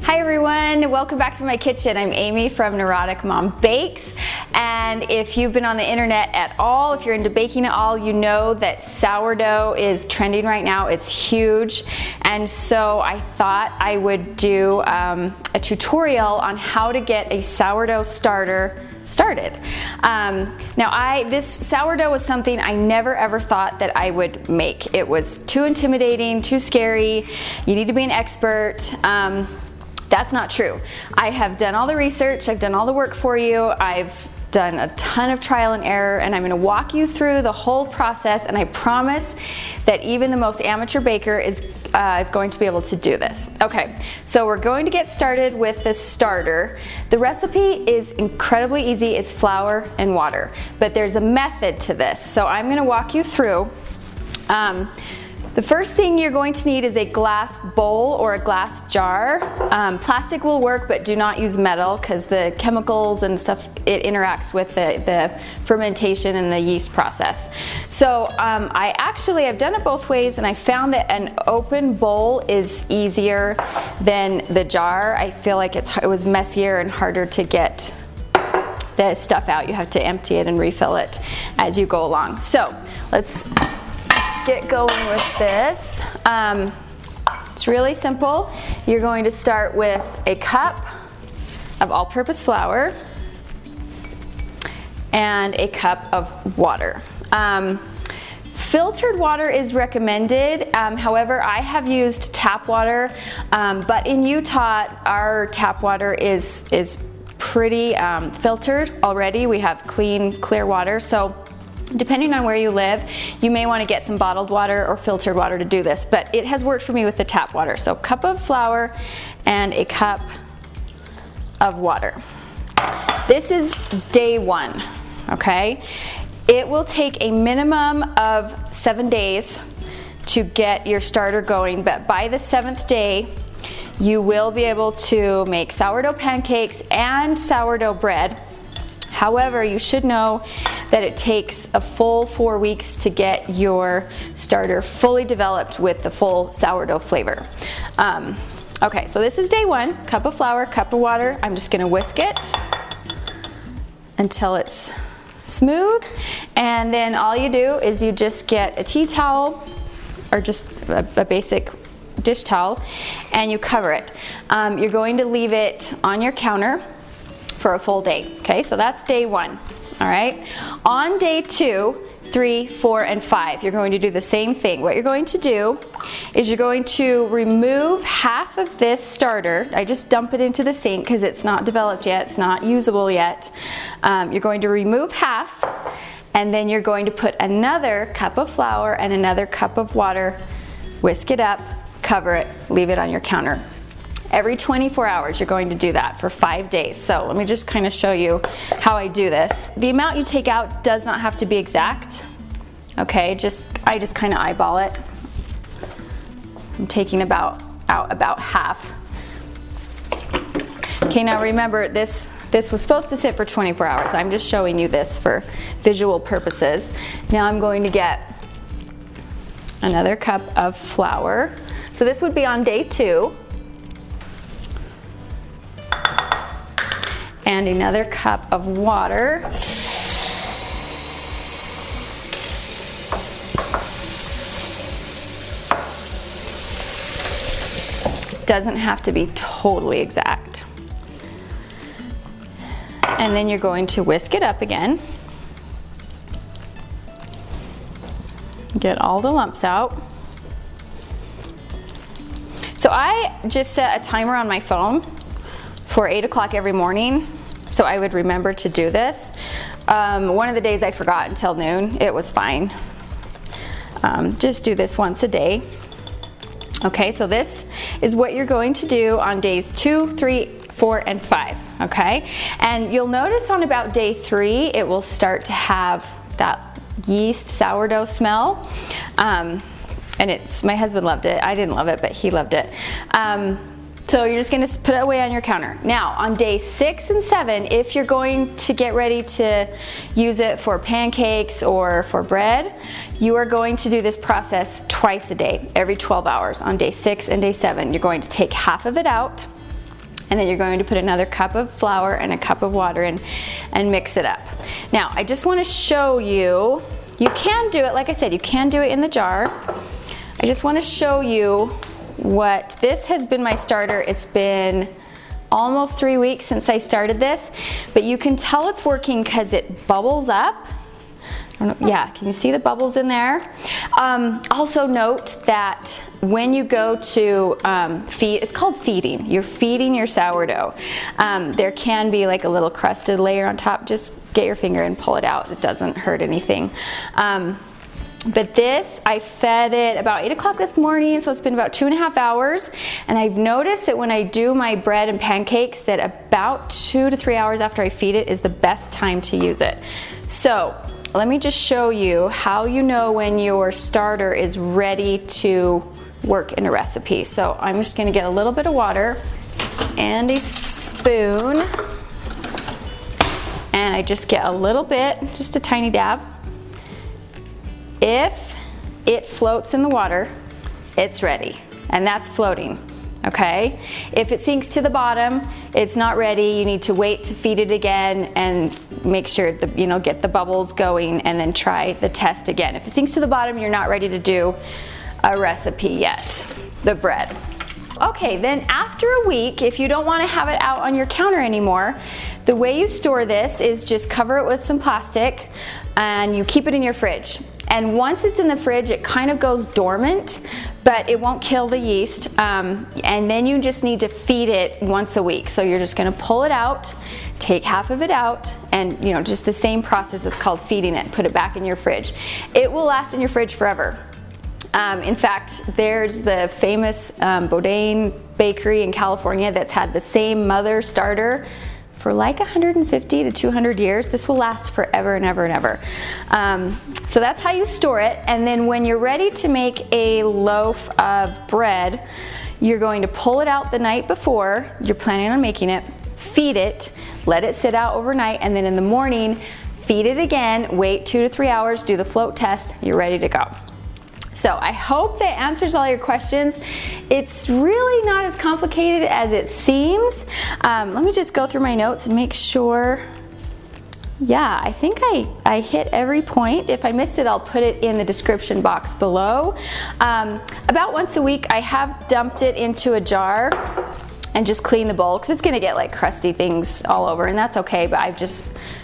Hi everyone, welcome back to my kitchen. I'm Amy from Neurotic Mom Bakes, and if you've been on the internet at all, if you're into baking at all, you know that sourdough is trending right now. It's huge, and so I thought I would do a tutorial on how to get a sourdough starter started. This sourdough was something I never ever thought that I would make. It was too intimidating, too scary. You need to be an expert. That's not true. I have done all the research, I've done all the work for you, I've done a ton of trial and error, and I'm gonna walk you through the whole process, and I promise that even the most amateur baker is going to be able to do this. Okay, so we're going to get started with this starter. The recipe is incredibly easy. It's flour and water, but there's a method to this, so I'm gonna walk you through. The first thing you're going to need is a glass bowl or a glass jar. Plastic will work, but do not use metal because the chemicals and stuff, it interacts with the fermentation and the yeast process. So I've done it both ways, and I found that an open bowl is easier than the jar. I feel like it was messier and harder to get the stuff out. You have to empty it and refill it as you go along. So let's get going with this. It's really simple. You're going to start with a cup of all-purpose flour and a cup of water. Filtered water is recommended. However, I have used tap water, but in Utah, our tap water is pretty filtered already. We have clean, clear water. So depending on where you live, you may want to get some bottled water or filtered water to do this, but it has worked for me with the tap water. So a cup of flour and a cup of water. This is day one, okay? It will take a minimum of 7 days to get your starter going, but by the 7th day, you will be able to make sourdough pancakes and sourdough bread. However, you should know that it takes a full 4 weeks to get your starter fully developed with the full sourdough flavor. Okay, so this is day one, cup of flour, cup of water. I'm just gonna whisk it until it's smooth. And then all you do is you just get a tea towel or just a basic dish towel, and you cover it. You're going to leave it on your counter for a full day. Okay, so that's day one. All right, on day 2, 3, 4, and 5, you're going to do the same thing. What you're going to do is you're going to remove half of this starter. I just dump it into the sink because it's not developed yet, it's not usable yet. You're going to remove half, and then you're going to put another cup of flour and another cup of water, whisk it up, cover it, leave it on your counter. Every 24 hours, you're going to do that for 5 days. So let me just kind of show you how I do this. The amount you take out does not have to be exact. Okay, I just kind of eyeball it. I'm taking out about half. Okay, now remember this was supposed to sit for 24 hours. I'm just showing you this for visual purposes. Now I'm going to get another cup of flour. So this would be on day 2. And another cup of water. Doesn't have to be totally exact. And then you're going to whisk it up again. Get all the lumps out. So I just set a timer on my phone for 8 o'clock every morning, so I would remember to do this. One of the days I forgot until noon. It was fine. Just do this once a day. Okay, so this is what you're going to do on days 2, 3, 4, and 5, okay? And you'll notice on about day 3, it will start to have that yeast sourdough smell. And my husband loved it. I didn't love it, but he loved it. So you're just gonna put it away on your counter. Now, on day 6 and 7, if you're going to get ready to use it for pancakes or for bread, you are going to do this process twice a day, every 12 hours. On day 6 and day 7, you're going to take half of it out, And then you're going to put another cup of flour and a cup of water in and mix it up. Now, I just want to show you, you can do it, like I said, you can do it in the jar. I just want to show you what, this has been my starter. It's been almost 3 weeks since I started this, but you can tell it's working because it bubbles up. I don't know, yeah, can you see the bubbles in there? Also note that when you go to feed, it's called feeding. You're feeding your sourdough. There can be like a little crusted layer on top. Just get your finger and pull it out. It doesn't hurt anything. But this, I fed it about 8 o'clock this morning, so it's been about 2.5 hours. And I've noticed that when I do my bread and pancakes, that about 2 to 3 hours after I feed it is the best time to use it. So let me just show you how you know when your starter is ready to work in a recipe. So I'm just gonna get a little bit of water and a spoon, and I just get a little bit, just a tiny dab. If it floats in the water, it's ready, and that's floating. Okay, if it sinks to the bottom, it's not ready. You need to wait to feed it again and make sure that, you know, get the bubbles going, and then try the test again. If it sinks to the bottom, you're not ready to do a recipe yet, the bread. Okay, then after a week, if you don't want to have it out on your counter anymore, the way you store this is just cover it with some plastic and you keep it in your fridge. And once it's in the fridge, it kind of goes dormant, but it won't kill the yeast. And then you just need to feed it once a week. So you're just gonna pull it out, take half of it out, and you know, just the same process is called feeding it. Put it back in your fridge. It will last in your fridge forever. In fact, there's the famous Boudin bakery in California that's had the same mother starter for like 150 to 200 years. This will last forever and ever and ever. So that's how you store it. And then when you're ready to make a loaf of bread, you're going to pull it out the night before you're planning on making it, feed it, let it sit out overnight, and then in the morning, feed it again, wait 2 to 3 hours, do the float test, you're ready to go. So I hope that answers all your questions. It's really not as complicated as it seems. Let me just go through my notes and make sure. Yeah, I think I hit every point. If I missed it, I'll put it in the description box below. About once a week, I have dumped it into a jar and just clean the bowl, because it's gonna get like crusty things all over, and that's okay, but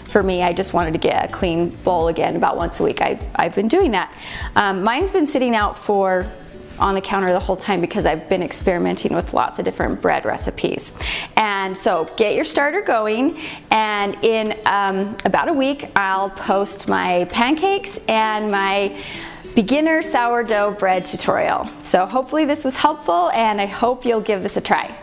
for me, I just wanted to get a clean bowl again about once a week. I've been doing that. Mine's been sitting out on the counter the whole time because I've been experimenting with lots of different bread recipes. And so get your starter going, and in about a week, I'll post my pancakes and my beginner sourdough bread tutorial. So hopefully this was helpful, and I hope you'll give this a try.